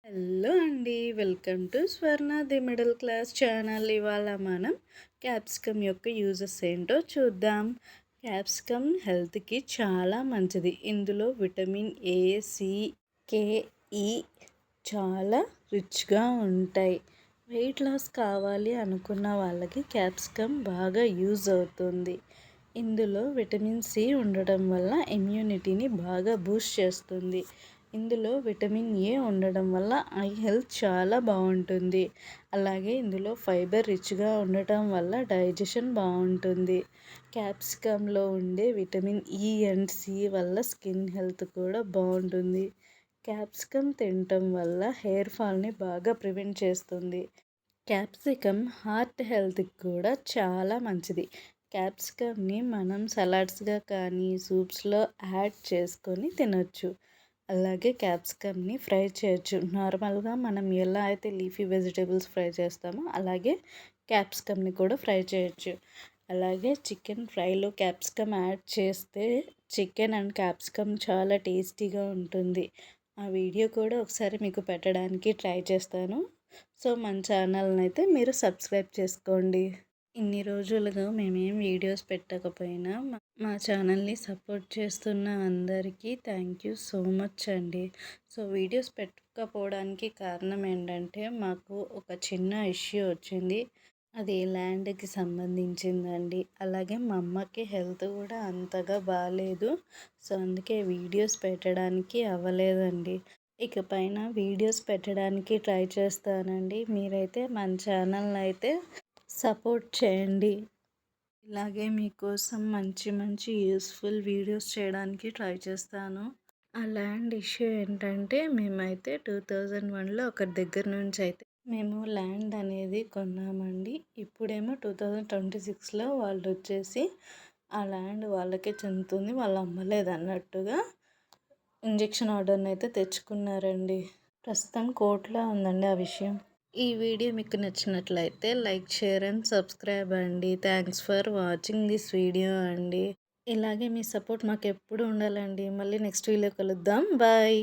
Hello అండి. Welcome to Swarna the middle class channel. ఇవాళ మనం క్యాప్సికమ్ యొక్క యూజెస్ ఏంటో చూద్దాం. క్యాప్సికమ్ హెల్త్కి చాలా మంచిది. ఇందులో విటమిన్ ఏ, సి, కే, ఈ చాలా రిచ్గా ఉంటాయి. వెయిట్ లాస్ కావాలి అనుకున్న వాళ్ళకి క్యాప్సికమ్ బాగా యూజ్ అవుతుంది. ఇందులో విటమిన్ సి ఉండడం వల్ల ఇమ్యూనిటీని బాగా బూస్ట్ చేస్తుంది. ఇందులో విటమిన్ ఏ ఉండడం వల్ల ఐ హెల్త్ చాలా బాగుంటుంది. అలాగే ఇందులో ఫైబర్ రిచ్గా ఉండటం వల్ల డైజెషన్ బాగుంటుంది. క్యాప్సికంలో ఉండే విటమిన్ ఈ అండ్ సి వల్ల స్కిన్ హెల్త్ కూడా బాగుంటుంది. క్యాప్సికమ్ తినటం వల్ల హెయిర్ ఫాల్ని బాగా ప్రివెంట్ చేస్తుంది. క్యాప్సికమ్ హార్ట్ హెల్త్కి కూడా చాలా మంచిది. క్యాప్సికమ్ని మనం సలాడ్స్గా కానీ సూప్స్లో యాడ్ చేసుకొని తినొచ్చు. అలాగే క్యాప్సికమ్ని ఫ్రై చేయొచ్చు. నార్మల్గా మనం ఎలా అయితే లీఫీ వెజిటేబుల్స్ ఫ్రై చేస్తామో అలాగే క్యాప్సికమ్ని కూడా ఫ్రై చేయొచ్చు. అలాగే చికెన్ ఫ్రైలో క్యాప్సికమ్ యాడ్ చేస్తే చికెన్ అండ్ క్యాప్సికమ్ చాలా టేస్టీగా ఉంటుంది. ఆ వీడియో కూడా ఒకసారి మీకు పెట్టడానికి ట్రై చేస్తాను. సో మన ఛానల్ని అయితే మీరు సబ్స్క్రైబ్ చేసుకోండి. ఇన్ని రోజులుగా మేమేం వీడియోస్ పెట్టకపోయినా మా ఛానల్ని సపోర్ట్ చేస్తున్న అందరికీ థ్యాంక్ యూ సో మచ్ అండి. సో వీడియోస్ పెట్టకపోవడానికి కారణం ఏంటంటే మాకు ఒక చిన్న ఇష్యూ వచ్చింది. అది ల్యాండ్కి సంబంధించిందండి. అలాగే మా అమ్మకి హెల్త్ కూడా అంతగా బాగాలేదు. సో అందుకే వీడియోస్ పెట్టడానికి అవ్వలేదండి. ఇకపైన వీడియోస్ పెట్టడానికి ట్రై చేస్తానండి. మీరైతే మన ఛానల్ని అయితే సపోర్ట్ చేయండి. ఇలాగే మీకోసం మంచి మంచి యూస్ఫుల్ వీడియోస్ చేయడానికి ట్రై చేస్తాను. ఆ ల్యాండ్ ఇష్యూ ఏంటంటే మేమైతే 2001లో ఒకరి దగ్గర నుంచి అయితే మేము ల్యాండ్ అనేది కొన్నామండి. ఇప్పుడేమో 2026లో వాళ్ళు వచ్చేసి ఆ ల్యాండ్ వాళ్ళకే చెందుతుంది, వాళ్ళు అమ్మలేదు అన్నట్టుగా ఇంజెక్షన్ ఆర్డర్ని అయితే తెచ్చుకున్నారండి. ప్రస్తుతం కోర్టులో ఉందండి ఆ విషయం. ఈ వీడియో మీకు నచ్చినట్లయితే లైక్, షేర్ అండ్ సబ్స్క్రైబ్ అండి. Thanks for watching this video అండి. ఇలాగే మీ సపోర్ట్ మాకు ఎప్పుడు ఉండాలండి. మళ్ళీ నెక్స్ట్ వీడియో కలుద్దాం. బాయ్.